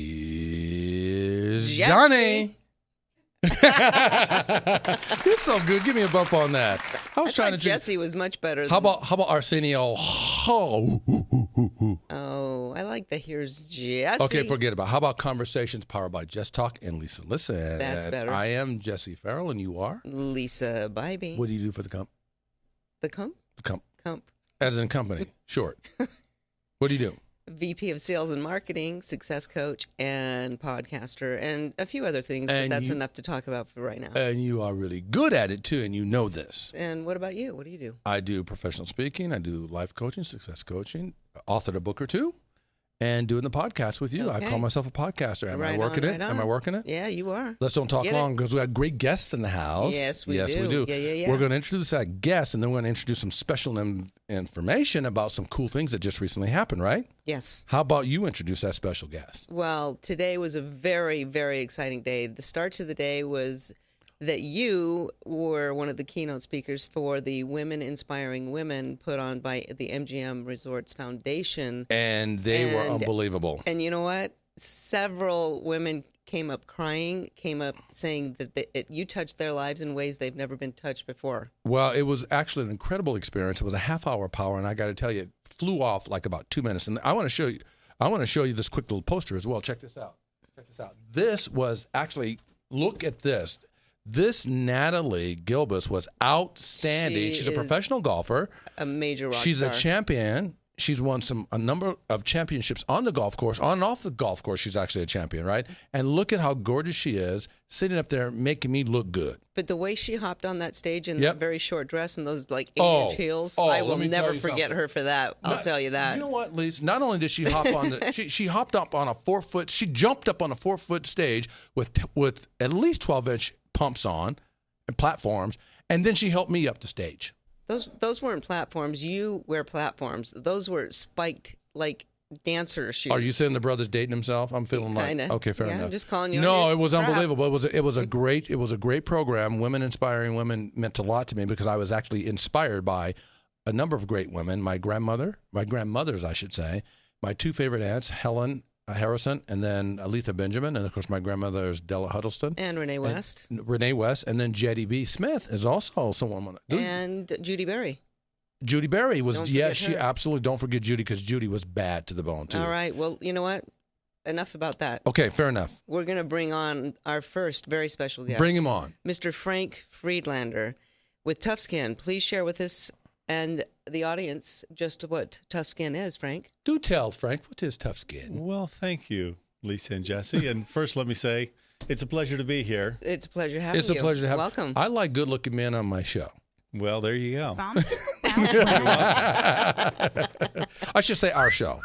Here's Johnny. You're so good. Give me a bump on that. I was trying to. Jesse was much better. How about Arsenio? Oh, I like the here's Jesse. Okay, forget about it. How about Conversations powered by Just Talk and Lisa Listen? That's better. I am Jesse Farrell, and you are? Lisa Bybee. What do you do for the comp? The comp? The comp. Comp. As in company, short. What do you do? VP of Sales and Marketing, success coach, and podcaster, and a few other things, but that's enough to talk about for right now. And you are really good at it, too, and you know this. And what about you? What do you do? I do professional speaking. I do life coaching, success coaching, authored a book or two, and doing the podcast with you. Okay. I call myself a podcaster. Am I working it? Am I working it? Yeah, you are. Let's don't talk long because we got great guests in the house. Yes, we do. Yeah. We're going to introduce that guest, and then we're going to introduce some special information about some cool things that just recently happened, right? Yes. How about you introduce that special guest? Well, today was a very, very exciting day. The start to the day was that you were one of the keynote speakers for the Women Inspiring Women put on by the MGM Resorts Foundation. And they were unbelievable. And you know what? Several women came up crying, came up saying that you touched their lives in ways they've never been touched before. Well, it was actually an incredible experience. It was a half-hour power, and I got to tell you, it flew off like about 2 minutes. And I want to show you this quick little poster as well. Check this out. This was actually, look at this. This Natalie Gilbus was outstanding. She's a professional golfer. A major rock star. She's a champion. She's won a number of championships on the golf course. On and off the golf course, she's actually a champion, right? And look at how gorgeous she is, sitting up there making me look good. But the way she hopped on that stage in that very short dress and those like 8-inch heels, I will never forget her for that. I'll tell you that. You know what, Lisa? Not only did she hop on she hopped up on a 4-foot, she jumped up on a 4-foot stage with at least 12-inch pumps on and platforms, and then she helped me up the stage. Those weren't platforms. You wear platforms. Those were spiked like dancer shoes. Are you saying the brother's dating himself? I'm feeling Kinda. like okay, fair enough. I'm just calling you. No, it was unbelievable. It was a great program. Women Inspiring Women meant a lot to me because I was actually inspired by a number of great women. My grandmothers, I should say. My two favorite aunts, Helen Harrison, and then Aletha Benjamin, and of course my grandmother is Della Huddleston. And Renee West. And then Jettie B. Smith is also someone. And Judy Berry. Judy Berry was, she absolutely, don't forget Judy, because Judy was bad to the bone, too. All right, well, you know what? Enough about that. Okay, fair enough. We're going to bring on our first very special guest. Bring him on. Mr. Frank Friedlander with Tuffskin. Please share with us and the audience just what Tuffskin is, Frank. Do tell, Frank, what is Tuffskin? Well, thank you, Lisa and Jesse. And first, let me say, it's a pleasure to be here. It's a pleasure having you. It's a pleasure to have you. Welcome. I like good-looking men on my show. Well, there you go. I should say our show.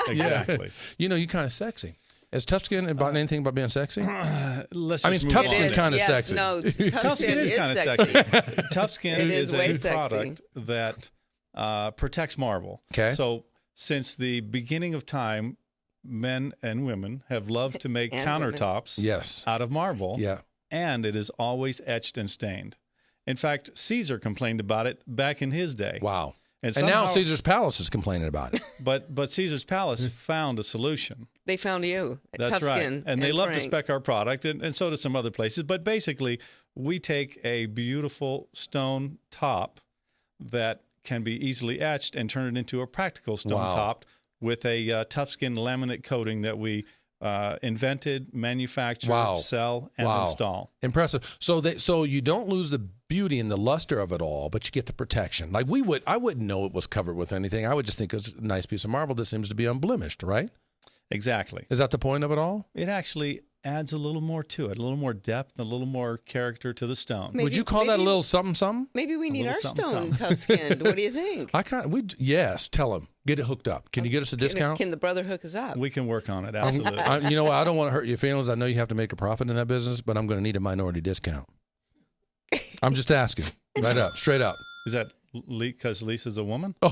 Exactly. Yeah. You know, you're kind of sexy. Is Tuffskin about anything about being sexy? Tuffskin kind of sexy. No, Tuffskin is kind of sexy. Tuffskin is a product that protects marble. Okay. So since the beginning of time, men and women have loved to make countertops out of marble. Yeah. And it is always etched and stained. In fact, Caesar complained about it back in his day. Wow. And now Caesar's Palace is complaining about it. But Caesar's Palace found a solution. They found you at That's Tuffskin. right. And they love Frank. to spec our product, and so do some other places. But basically, we take a beautiful stone top that can be easily etched and turn it into a practical stone top with a Tuffskin laminate coating that we invented, manufacture, sell, and install. Impressive. So you don't lose the beauty and the luster of it all, but you get the protection. Like I wouldn't know it was covered with anything. I would just think it's a nice piece of marble that seems to be unblemished, right? Exactly. Is that the point of it all? It actually adds a little more to it, a little more depth, a little more character to the stone. Would you call that a little something? Maybe we need our stone Tuffskin. What do you think? Yes, tell him. Get it hooked up. Can you get us a discount? Can the brother hook us up? We can work on it, absolutely. You know what? I don't want to hurt your feelings. I know you have to make a profit in that business, but I'm going to need a minority discount. I'm just asking. Right up. Straight up. Is that because Lisa's a woman? Blow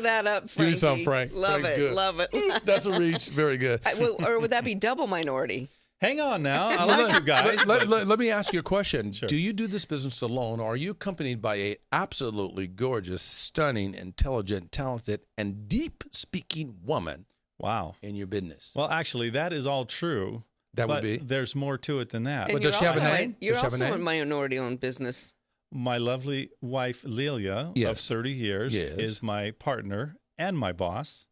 that up, Frankie. Do something, Frank. Love Frank's it. good. Love it. That's a reach. Very good. Or would that be double minority? Hang on now. I like you guys. Let me ask you a question. Sure. Do you do this business alone, or are you accompanied by a absolutely gorgeous, stunning, intelligent, talented, and deep-speaking woman Wow. in your business? Well, actually, that is all true. That would but be. There's more to it than that. And But does she have a name? You're Does she have a also a name? minority-owned business. My lovely wife, Lilia, Yes. of 30 years, Yes. is my partner and my boss.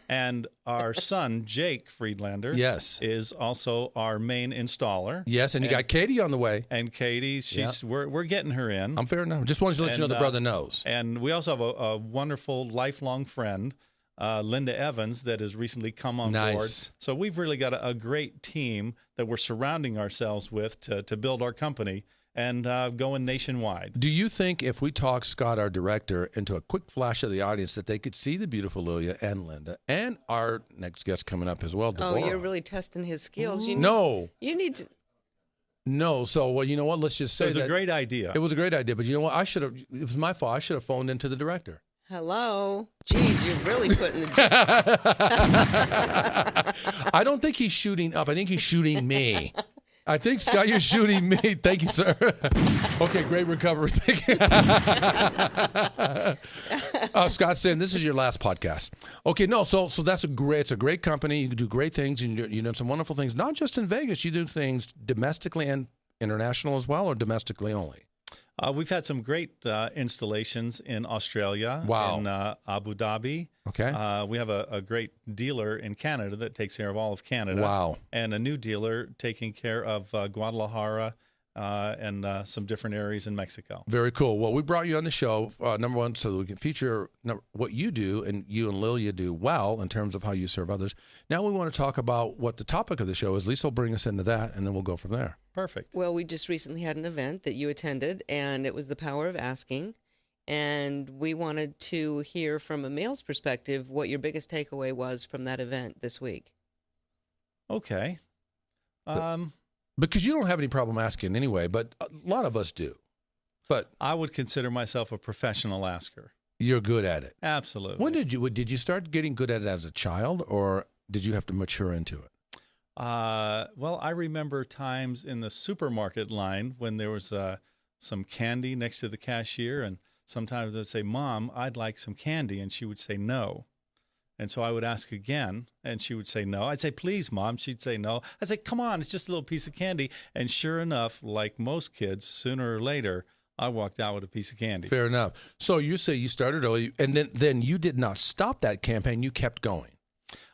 And our son, Jake Friedlander, Yes. is also our main installer. Yes, and you got Katie on the way. And Katie, we're getting her in. I'm fair enough. Just wanted to let you know And, the brother knows. And we also have a wonderful lifelong friend, Linda Evans, that has recently come on board. Nice. So we've really got a great team that we're surrounding ourselves with to build our company and going nationwide. Do you think if we talk Scott, our director, into a quick flash of the audience, that they could see the beautiful Lilia and Linda and our next guest coming up as well, Deborah? Oh, you're really testing his skills. No. You need to. No. So, well, you know what? Let's just say It was that a great idea. It was a great idea, but you know what? It was my fault. I should have phoned into the director. Hello. Geez, you're really putting the. I don't think he's shooting up. I think he's shooting me. I think, Scott, you're shooting me. Thank you, sir. Okay, great recovery. Thank you. Scott's saying this is your last podcast. Okay, no, so that's it's a great company. You do great things, and you do some wonderful things, not just in Vegas. You do things domestically and international as well, or domestically only? We've had some great installations in Australia, Wow. in Abu Dhabi. Okay. We have a great dealer in Canada that takes care of all of Canada. Wow. And a new dealer taking care of Guadalajara and some different areas in Mexico. Very cool. Well, we brought you on the show, number one, so that we can feature what you do and you and Lilia do well in terms of how you serve others. Now we want to talk about what the topic of the show is. Lisa will bring us into that, and then we'll go from there. Perfect. Well, we just recently had an event that you attended, and it was the power of asking. And we wanted to hear from a male's perspective what your biggest takeaway was from that event this week. Okay. Because you don't have any problem asking anyway, but a lot of us do. But I would consider myself a professional asker. you're good at it. Absolutely. When did you start getting good at it as a child, or did you have to mature into it? Well, I remember times in the supermarket line when there was some candy next to the cashier, and sometimes I'd say, "Mom, I'd like some candy," and she would say no. And so I would ask again, and she would say no. I'd say, "Please, Mom." She'd say no. I'd say, "Come on, it's just a little piece of candy." And sure enough, like most kids, sooner or later, I walked out with a piece of candy. Fair enough. So you say you started early, and then you did not stop that campaign. You kept going.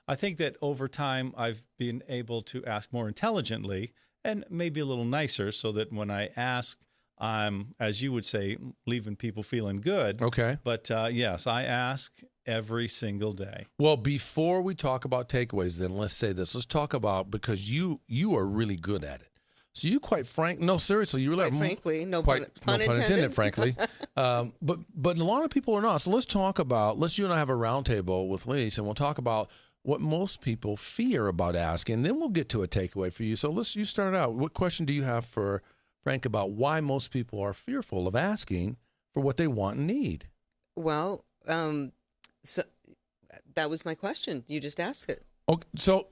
I think that over time, I've been able to ask more intelligently and maybe a little nicer, so that when I ask, I'm, as you would say, leaving people feeling good. Okay. But yes, I ask every single day. Well, before we talk about takeaways, then let's say this. Let's talk about, because you are really good at it. So you seriously, you really Quite frankly, no pun intended. frankly. But a lot of people are not. So let's talk about, you and I have a roundtable with Lise, and we'll talk about what most people fear about asking. Then we'll get to a takeaway for you. So you start out. What question do you have for Frank about why most people are fearful of asking for what they want and need? Well, so that was my question. You just asked it. Okay, so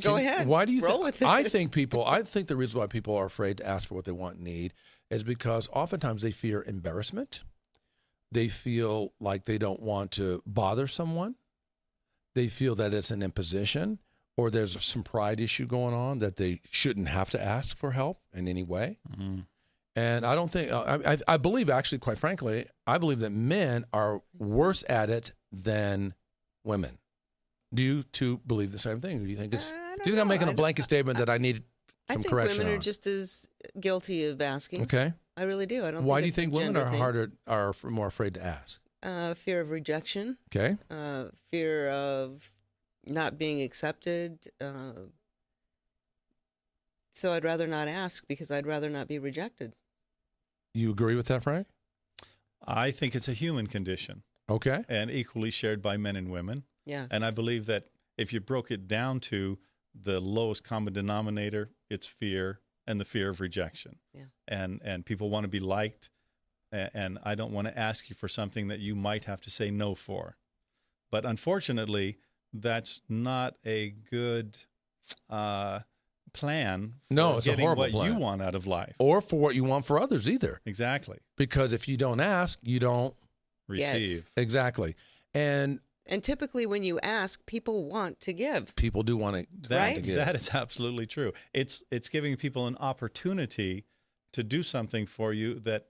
Go ahead. Why do you Roll with it. I think the reason why people are afraid to ask for what they want and need is because oftentimes they fear embarrassment. They feel like they don't want to bother someone. They feel that it's an imposition, or there's some pride issue going on that they shouldn't have to ask for help in any way. Mm-hmm. And I don't think, I believe, actually, quite frankly, I believe that men are worse at it than women. Do you two believe the same thing? Or do you think I'm making a blanket statement that I need some correction on? I think women are just as guilty of asking. Okay. I really do. I don't. Why think do you it's a think women gender are thing. more afraid to ask? Fear of rejection. Okay. Fear of not being accepted. So I'd rather not ask because I'd rather not be rejected. You agree with that, Frank? I think it's a human condition. Okay. And equally shared by men and women. Yeah. And I believe that if you broke it down to the lowest common denominator, it's fear and the fear of rejection. Yeah. And people want to be liked, and I don't want to ask you for something that you might have to say no for. But unfortunately, that's not a good plan for No, it's a getting horrible what plan. you want out of life. Or for what you want for others either. Exactly. Because if you don't ask, you don't. Receive. Exactly. And typically when you ask, people want to give. people do want Right? to give. That is absolutely true. It's giving people an opportunity to do something for you that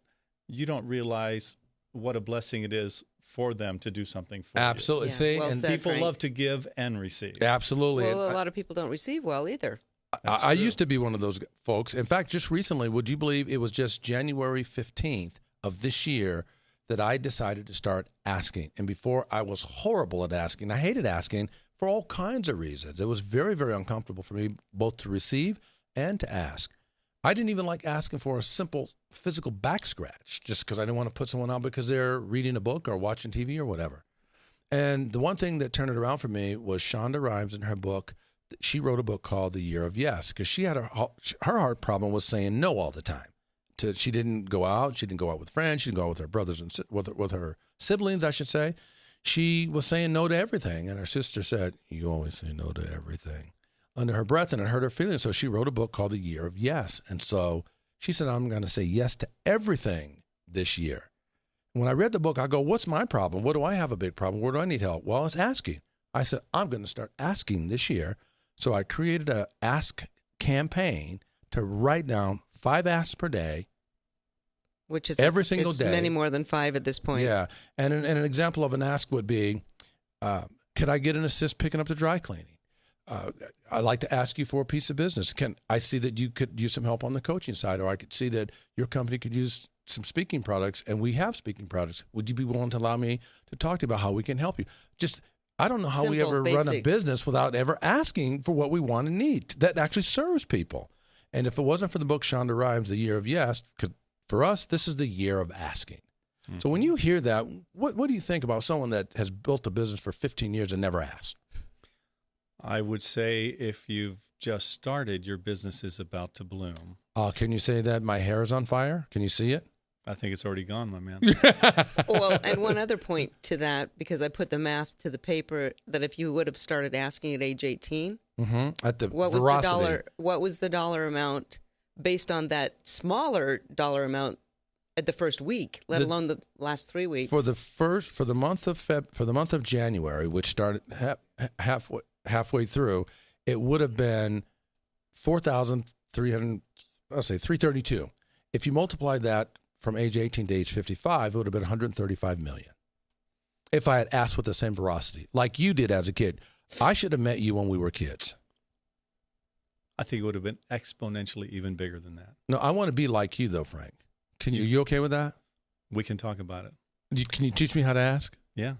you don't realize what a blessing it is for them to do something for Absolutely. Yeah, See, well and said. you. People Frank. love to give and receive. absolutely. Well, And a lot of people don't receive well either. I used to be one of those folks. In fact, just recently, would you believe it was just January 15th of this year that I decided to start asking. And before, I was horrible at asking. I hated asking for all kinds of reasons. It was very, very uncomfortable for me both to receive and to ask. I didn't even like asking for a simple physical back scratch just because I didn't want to put someone out because they're reading a book or watching TV or whatever. And the one thing that turned it around for me was Shonda Rhimes in her book. She wrote a book called The Year of Yes because she had her heart problem was saying no all the time. She didn't go out. She didn't go out with friends. She didn't go out with her brothers and with her siblings, I should say. She was saying no to everything. And her sister said, "You always say no to everything," under her breath, and it hurt her feelings. So she wrote a book called The Year of Yes. And so she said, "I'm going to say yes to everything this year." When I read the book, I go, "What's my problem? What do I have a big problem? Where do I need help?" Well, it's asking. I said, "I'm going to start asking this year." So I created a ask campaign to write down 5 asks per day. Which is every single day. Many more than 5 at this point. Yeah. And an example of an ask would be, could I get an assist picking up the dry cleaning? I'd like to ask you for a piece of business. Can I see that you could use some help on the coaching side, or I could see that your company could use some speaking products, and we have speaking products. Would you be willing to allow me to talk to you about how we can help you? Just, I don't know how we Simple, ever run a basic. business without ever asking for what we want and need that actually serves people. And if it wasn't for the book Shonda Rhimes, The Year of Yes, because for us, this is the year of asking. So when you hear that, what do you think about someone that has built a business for 15 years and never asked? I would say if you've just started, your business is about to bloom. Can you say that my hair is on fire? Can you see it? I think it's already gone, my man. Well, and one other point to that, because I put the math to the paper, that if you would have started asking at age 18, At the what was veracity. the dollar? What was the dollar amount based on that smaller dollar amount at the first week, let alone the last 3 weeks? For the month of January, which started halfway through, it would have been 4,300. I'll say 332. If you multiply that from age 18 to age 55, it would have been 135 million. If I had asked with the same veracity, like you did as a kid, I should have met you when we were kids. I think it would have been exponentially even bigger than that. No, I want to be like you though, Frank. You okay with that? We can talk about it. Can you teach me how to ask? Yeah,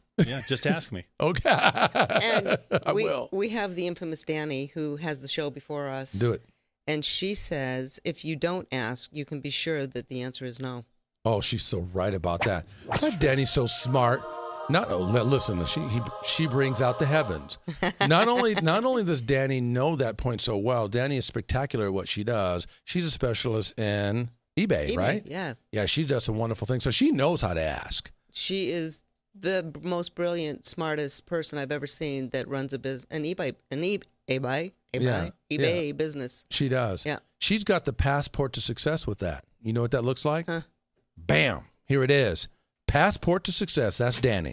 just ask me. Okay. And I will. we have the infamous Danny who has the show before us. Do it. And she says, if you don't ask, you can be sure that the answer is no. Oh, she's so right about that. That Danny's so smart. Listen, she brings out the heavens. Not only does Danny know that point so well, Danny is spectacular at what she does. She's a specialist in eBay, right? Yeah. Yeah, she does some wonderful things. So she knows how to ask. She is the most brilliant, smartest person I've ever seen that runs an eBay business. She does. Yeah. She's got the passport to success with that. You know what that looks like? Huh. Bam. Here it is. Passport to success. That's Danny.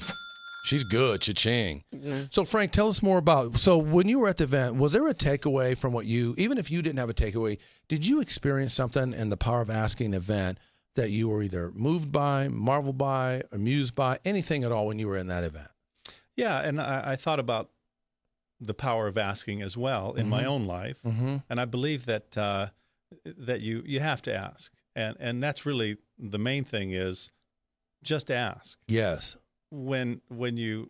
She's good. Cha-ching. Mm-hmm. So, Frank, tell us more about, so when you were at the event, was there a takeaway from what even if you didn't have a takeaway, did you experience something in the Power of Asking event that you were either moved by, marveled by, amused by, anything at all when you were in that event? Yeah, and I thought about the power of asking as well in my own life, and I believe that that you have to ask, and that's really the main thing is just ask. Yes. When you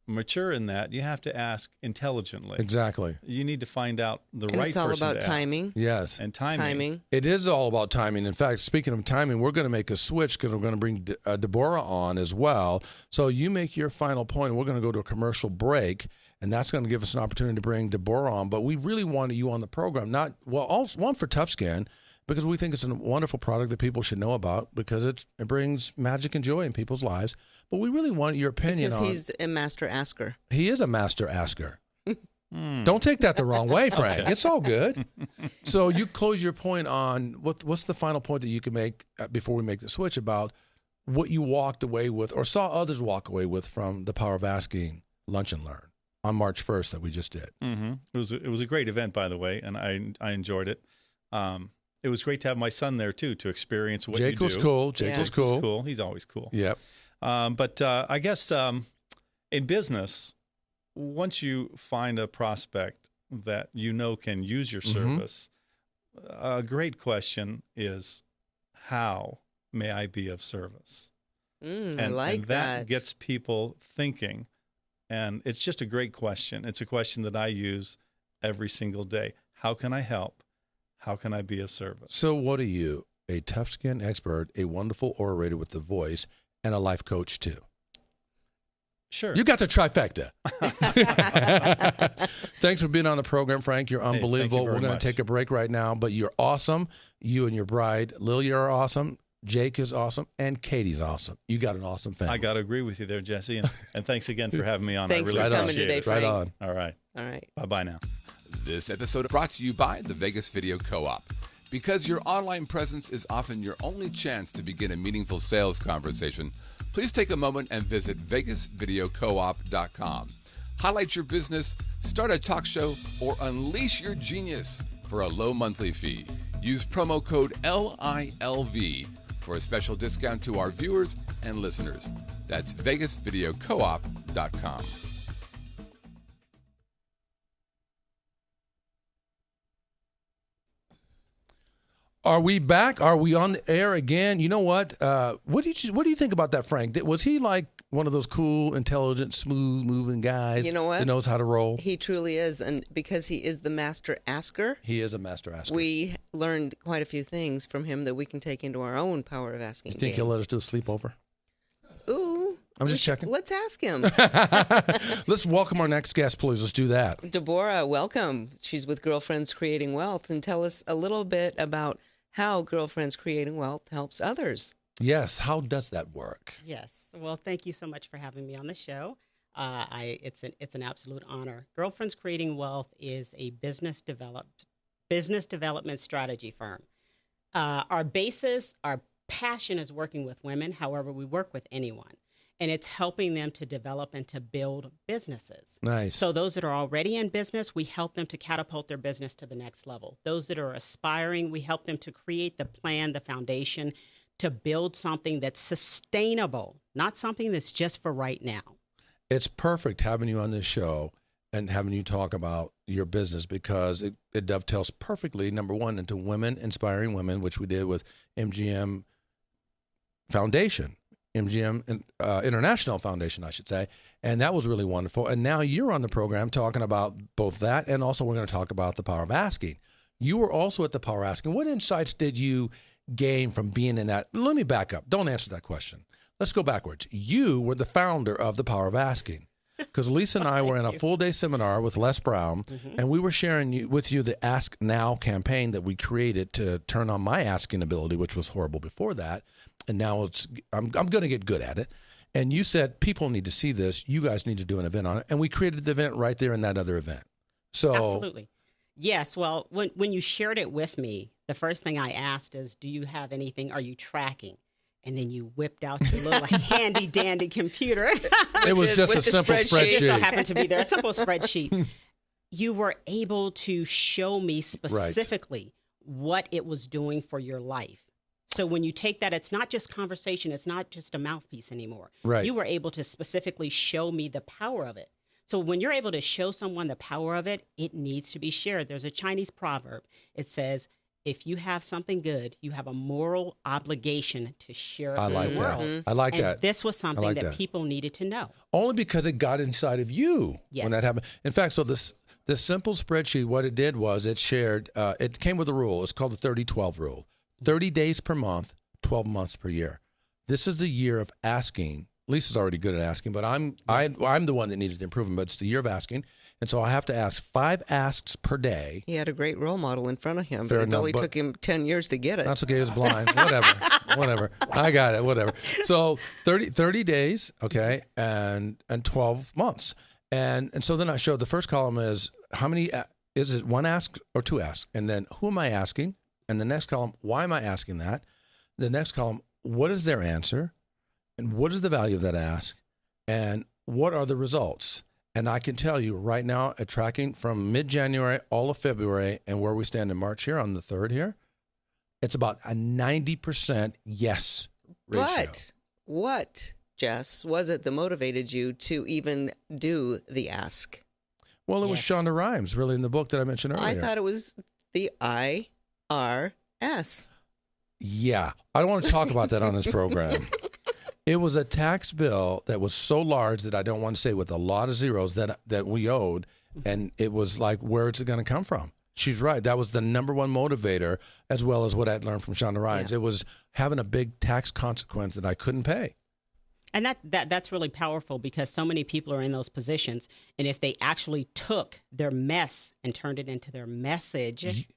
mature in that, you have to ask intelligently. Exactly. You need to find out the And right it's all person about to timing. ask. Yes. And timing. It is all about timing. In fact, speaking of timing, we're going to make a switch because we're going to bring Deborah on as well. So you make your final point, and we're going to go to a commercial break, and that's going to give us an opportunity to bring Deborah on. But we really wanted you on the program, one for Tuffskin, because we think it's a wonderful product that people should know about because it brings magic and joy in people's lives. But we really want your opinion Because on. he's a master asker. He is a master asker. Don't take that the wrong way, Frank. It's all good. So you close your point on what's the final point that you can make before we make the switch about what you walked away with or saw others walk away with from the Power of Asking Lunch and Learn on March 1st that we just did. Mm-hmm. It was a great event, by the way, and I enjoyed it. It was great to have my son there too to experience what Jake you do. was cool. Jake was cool. He's always cool. Yep. But I guess in business, once you find a prospect that you know can use your service, a great question is, how may I be of service? I like and that gets people thinking, and it's just a great question. It's a question that I use every single day. How can I help? How can I be of service? So what are you? A Tuffskin expert, a wonderful orator with the voice, and a life coach too. Sure. You got the trifecta. Thanks for being on the program, Frank. You're unbelievable. Thank you very We're going much. to take a break right now, but you're awesome. You and your bride, Lilia, are awesome. Jake is awesome, and Katie's awesome. You got an awesome family. I got to agree with you there, Jesse, and thanks again for having me on. Thanks I really for coming appreciate today, it. Frank. Right on. All right. All right. Bye-bye now. This episode brought to you by the Vegas Video Co-op. Because your online presence is often your only chance to begin a meaningful sales conversation, please take a moment and visit VegasVideoCoop.com. Highlight your business, start a talk show, or unleash your genius for a low monthly fee. Use promo code LILV for a special discount to our viewers and listeners. That's VegasVideoCoop.com. Are we back? Are we on the air again? You know what? What do you think about that, Frank? Was he like one of those cool, intelligent, smooth-moving guys? You know what? That knows how to roll? He truly is, and because he is the master asker, He is a master asker. we learned quite a few things from him that we can take into our own Power of Asking You think game. he'll let us do a sleepover? Ooh. I'm just checking. Let's ask him. Let's welcome our next guest, please. Let's do that. Deborah, welcome. She's with Girlfriends Creating Wealth, and tell us a little bit about how Girlfriends Creating Wealth helps others. Yes. How does that work? Yes. Well, thank you so much for having me on the show. It's an absolute honor. Girlfriends Creating Wealth is a business development strategy firm. Our basis, our passion is working with women. However, we work with anyone, and it's helping them to develop and to build businesses. Nice. So those that are already in business, we help them to catapult their business to the next level. Those that are aspiring, we help them to create the plan, the foundation, to build something that's sustainable, not something that's just for right now. It's perfect having you on this show and having you talk about your business because it dovetails perfectly, number one, into women, inspiring women, which we did with MGM Foundation. MGM International Foundation, I should say. And that was really wonderful. And now you're on the program talking about both that and also we're going to talk about the Power of Asking. You were also at the Power of Asking. What insights did you gain from being in that? Let me back up. Don't answer that question. Let's go backwards. You were the founder of the Power of Asking because Lisa and I were in a full-day seminar with Les Brown, and we were sharing with you the Ask Now campaign that we created to turn on my asking ability, which was horrible before that. And now I'm going to get good at it. And you said, people need to see this. You guys need to do an event on it. And we created the event right there in that other event. So Absolutely. Yes. Well, when you shared it with me, the first thing I asked is, do you have anything? Are you tracking? And then you whipped out your little handy dandy computer. It was just a simple It just so spreadsheet. happened to be there, a simple spreadsheet. You were able to show me specifically what it was doing for your life. So when you take that, it's not just conversation. It's not just a mouthpiece anymore. Right. You were able to specifically show me the power of it. So when you're able to show someone the power of it, it needs to be shared. There's a Chinese proverb. It says, if you have something good, you have a moral obligation to share it I with like the that. world. I like And that. this was something like that that. people needed to know. Only because it got inside of you Yes. when that happened. In fact, so this simple spreadsheet, what it did was it shared, it came with a rule. It's called the 30-12 rule. 30 days per month, 12 months per year. This is the year of asking. Lisa's already good at asking, but I'm the one that needed the improvement, but it's the year of asking. And so I have to ask 5 asks per day. He had a great role model in front of him, Fair but it enough, only but- took him 10 years to get it. That's okay. He was blind. Whatever. I got it. Whatever. So 30 days, okay, and 12 months. And so then I showed the first column is how many, is it one ask or two asks? And then who am I asking? And the next column, why am I asking that? The next column, what is their answer? And what is the value of that ask? And what are the results? And I can tell you right now, at tracking from mid-January, all of February, and where we stand in March here on the 3rd here, it's about a 90% yes ratio. But what, Jess, was it that motivated you to even do the ask? Well, it was Shonda Rhimes, really, in the book that I mentioned earlier. I thought it was the IRS. Yeah. I don't want to talk about that on this program. It was a tax bill that was so large that I don't want to say with a lot of zeros that we owed, and it was like, where is it going to come from? She's right. That was the number one motivator, as well as what I'd learned from Shonda Rhimes. Yeah. It was having a big tax consequence that I couldn't pay. And that's really powerful because so many people are in those positions. And if they actually took their mess and turned it into their message,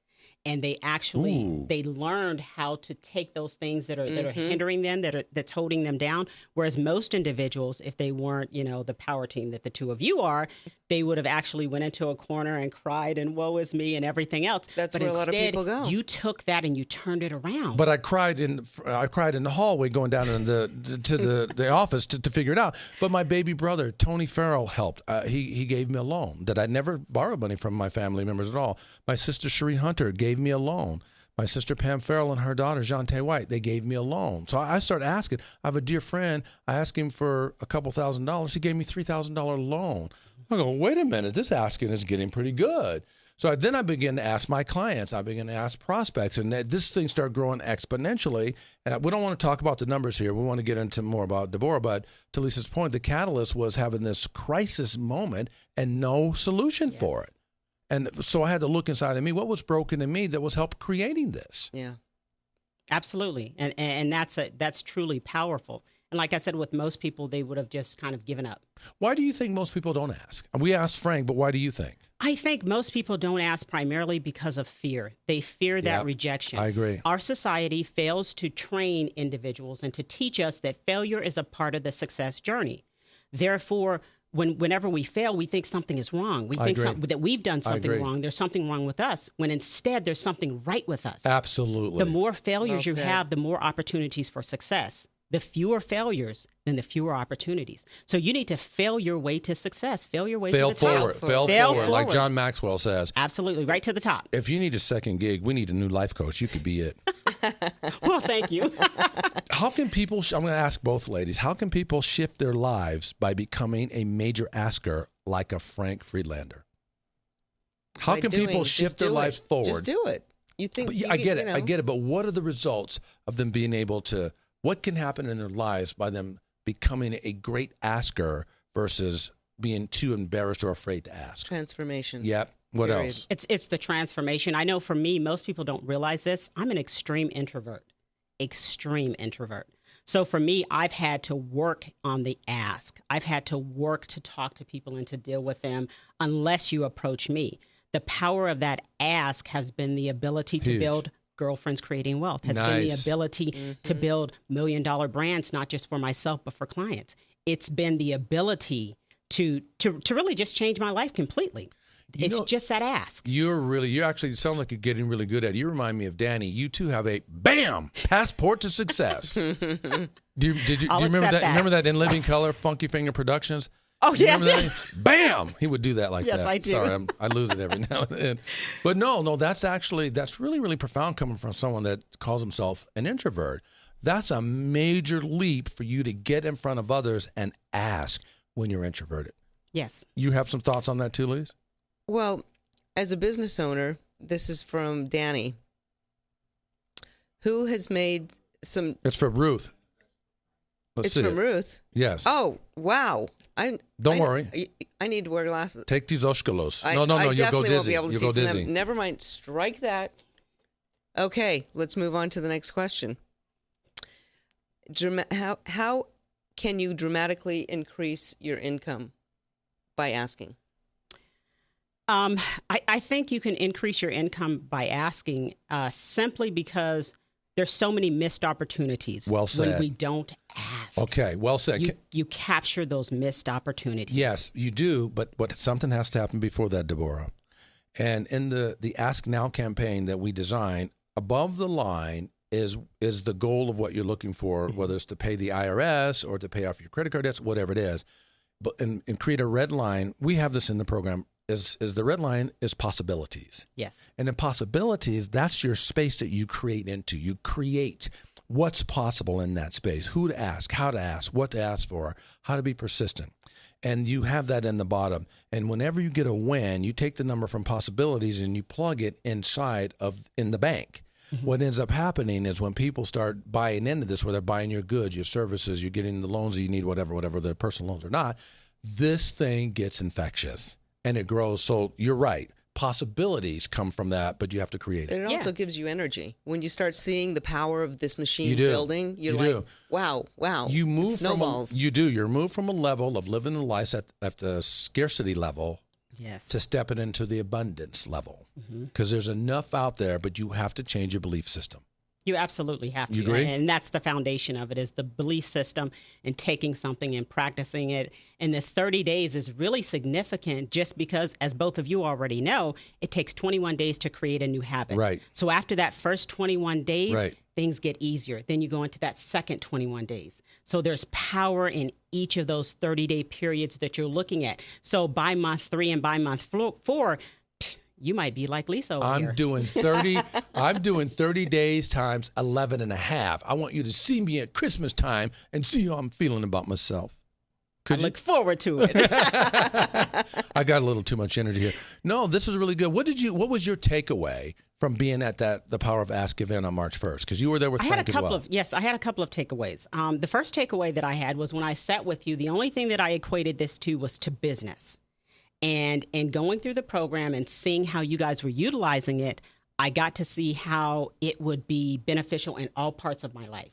and they actually they learned how to take those things that are hindering them, that's holding them down. Whereas most individuals, if they weren't, the power team that the two of you are, they would have actually went into a corner and cried and woe is me and everything else. That's where a lot of people go. You took that and you turned it around. But I cried in the hallway going down to the office to figure it out. But my baby brother Tony Farrell helped. He gave me a loan that I never borrowed money from my family members at all. My sister Cherie Hunter gave me a loan. My sister Pam Farrell and her daughter Jonte White, they gave me a loan. So I started asking. I have a dear friend. I asked him for a couple $1,000s. He gave me $3,000 loan. I go, wait a minute, this asking is getting pretty good. So then I began to ask my clients. I began to ask prospects, and this thing started growing exponentially. And we don't want to talk about the numbers here. We want to get into more about Deborah. But to Lisa's point, the catalyst was having this crisis moment and no solution for it. And so I had to look inside of me. What was broken in me that was help creating this? Yeah, absolutely. And that's truly powerful. And like I said, with most people, they would have just kind of given up. Why do you think most people don't ask? We asked Frank, but why do you think? I think most people don't ask primarily because of fear. They fear that rejection. I agree. Our society fails to train individuals and to teach us that failure is a part of the success journey. Therefore, whenever we fail, we think something is wrong. We think that we've done something wrong. There's something wrong with us, when instead there's something right with us. Absolutely. The more failures you have, the more opportunities for success. The fewer failures, then the fewer opportunities. So you need to fail your way to success. Fail your way to the top. Fail forward, like John Maxwell says. Absolutely, right to the top. If you need a second gig, we need a new life coach. You could be it. Well, thank you. How can people, I'm going to ask both ladies, how can people shift their lives by becoming a major asker like a Frank Friedlander? How can people shift their lives forward? Just do it. You think? I get it. But what are the results of them being able to? What can happen in their lives by them becoming a great asker versus being too embarrassed or afraid to ask? Transformation. Yep. What else? It's the transformation. I know for me, most people don't realize this. I'm an extreme introvert. So for me, I've had to work on the ask. I've had to work to talk to people and to deal with them unless you approach me. The power of that ask has been the ability to build Girlfriends Creating Wealth, has been the ability to build $1 million brands, not just for myself, but for clients. It's been the ability to really just change my life completely. It's just that ask. You actually sound like you're getting really good at it. You remind me of Danny. You too have a passport to success. Do you remember that? Remember that in Living Color, Funky Finger Productions? Oh, yes. Bam! He would do that like that. Yes, I do. Sorry, I lose it every now and then. But no, that's really, really profound coming from someone that calls himself an introvert. That's a major leap for you to get in front of others and ask when you're introverted. Yes. You have some thoughts on that too, Lise? Well, as a business owner, this is from Danny, who has made some... It's for Ruth. It's from Ruth? Yes. Oh, wow. Don't worry. I need to wear glasses. Take these Oshkolos. No, you'll go dizzy. Won't be able to you'll see go dizzy. Them. Never mind. Strike that. Okay, let's move on to the next question. How can you dramatically increase your income by asking? I think you can increase your income by asking simply because there's so many missed opportunities when we don't ask. Okay, well said. You capture those missed opportunities. Yes, you do, but something has to happen before that, Deborah. And in the Ask Now campaign that we designed, above the line is the goal of what you're looking for, whether it's to pay the IRS or to pay off your credit card debts, whatever it is. But and create a red line. We have this in the program. Is the red line is possibilities. Yes. And in possibilities, that's your space that you create into. You create what's possible in that space, who to ask, how to ask, what to ask for, how to be persistent. And you have that in the bottom. And whenever you get a win, you take the number from possibilities and you plug it in the bank. Mm-hmm. What ends up happening is when people start buying into this, where they're buying your goods, your services, you're getting the loans that you need, whatever the personal loans or not, this thing gets infectious and it grows. So you're right. Possibilities come from that, but you have to create it. And it also gives you energy. When you start seeing the power of this machine building, you're like, wow. You move snowballs. You're moved from a level of living the life at the scarcity level to stepping into the abundance level. Because there's enough out there, but you have to change your belief system. You absolutely have to. You agree? And that's the foundation of it, is the belief system and taking something and practicing it. And the 30 days is really significant just because, as both of you already know, it takes 21 days to create a new habit. Right. So after that first 21 days, things get easier. Then you go into that second 21 days. So there's power in each of those 30-day periods that you're looking at. So by month 3 and by month 4, you might be like Lisa over here. I'm doing 30 days times 11 and a half. I want you to see me at Christmas time and see how I'm feeling about myself. I look forward to it. I got a little too much energy here. No, this was really good. What was your takeaway from being at the Power of Ask event on March 1st? Because you were there with Frank as well. Yes, I had a couple of takeaways. The first takeaway that I had was when I sat with you, the only thing that I equated this to was to business. And in going through the program and seeing how you guys were utilizing it, I got to see how it would be beneficial in all parts of my life.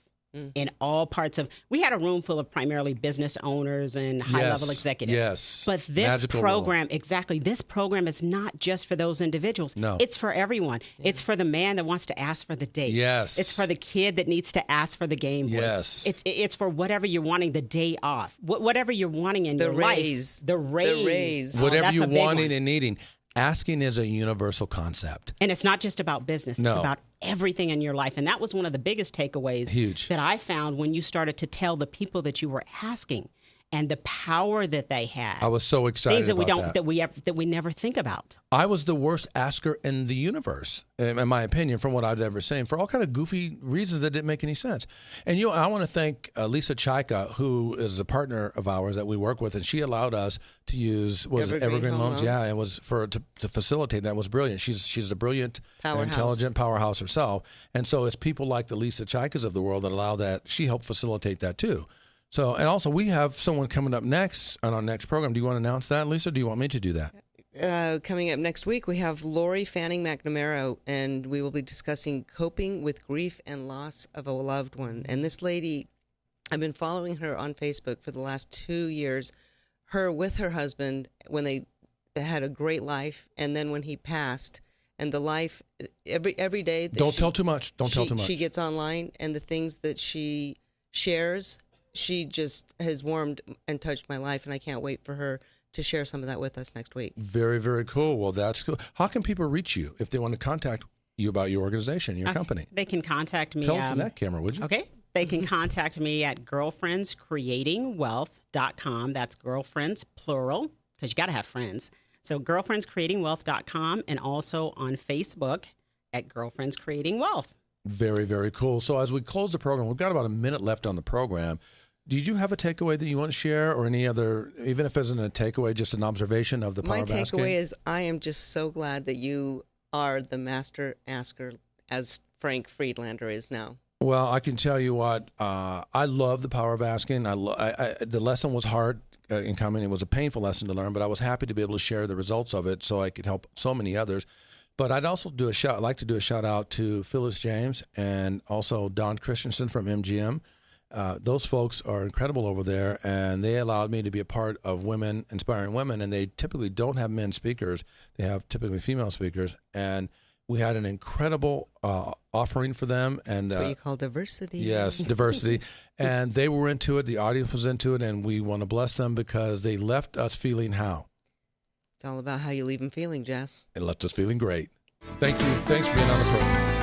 In all parts of, we had a room full of primarily business owners and high-level executives. Yes. But this program, this program is not just for those individuals. No. It's for everyone. Yeah. It's for the man that wants to ask for the date. Yes. It's for the kid that needs to ask for the Game Boy. Yes. It's for whatever you're wanting the day off. Whatever you're wanting in your life. The raise. Whatever you're wanting and needing. Asking is a universal concept. And it's not just about business. No. It's about everything in your life. And that was one of the biggest takeaways that I found when you started to tell the people that you were asking and the power that they had. I was so excited things that about that we never think about. I was the worst asker in the universe, in my opinion, from what I've ever seen, for all kind of goofy reasons that didn't make any sense. And I want to thank Lisa Chaika, who is a partner of ours that we work with, and she allowed us to use Evergreen Loans. Yeah, it was to facilitate that. It was brilliant. She's a brilliant, intelligent powerhouse herself, and so it's people like the Lisa Chaikas of the world that allow that. She helped facilitate that too. So, and also we have someone coming up next on our next program. Do you want to announce that, Lisa? Or do you want me to do that? Coming up next week, we have Lori Fanning McNamara, and we will be discussing coping with grief and loss of a loved one. And this lady, I've been following her on Facebook for the last 2 years, her with her husband, when they had a great life, and then when he passed, and the life, every day. Don't tell too much. Don't tell too much. She gets online, and the things that she shares, she just has warmed and touched my life, and I can't wait for her to share some of that with us next week. Very, very cool. Well, that's cool. How can people reach you if they want to contact you about your organization, your company? They can contact me. Tell us in that camera, would you? Okay. They can contact me at girlfriendscreatingwealth.com. That's girlfriends, plural, because you got to have friends. So girlfriendscreatingwealth.com, and also on Facebook at Girlfriends Creating Wealth. Very, very cool. So as we close the program, we've got about a minute left on the program. Did you have a takeaway that you want to share, or any other, even if it isn't a takeaway, just an observation of the power of asking? My takeaway is I am just so glad that you are the master asker, as Frank Friedlander is now. Well, I can tell you what, I love the power of asking. The lesson was hard in coming. It was a painful lesson to learn, but I was happy to be able to share the results of it so I could help so many others. But I'd also like to do a shout out to Phyllis James and also Don Christensen from MGM. Those folks are incredible over there, and they allowed me to be a part of Women Inspiring Women, and they typically don't have men speakers. They have typically female speakers, and we had an incredible offering for them. And that's what you call diversity. Yes, diversity. And they were into it. The audience was into it, and we want to bless them because they left us feeling how? It's all about how you leave them feeling, Jess. It left us feeling great. Thank you. Thanks for being on the program.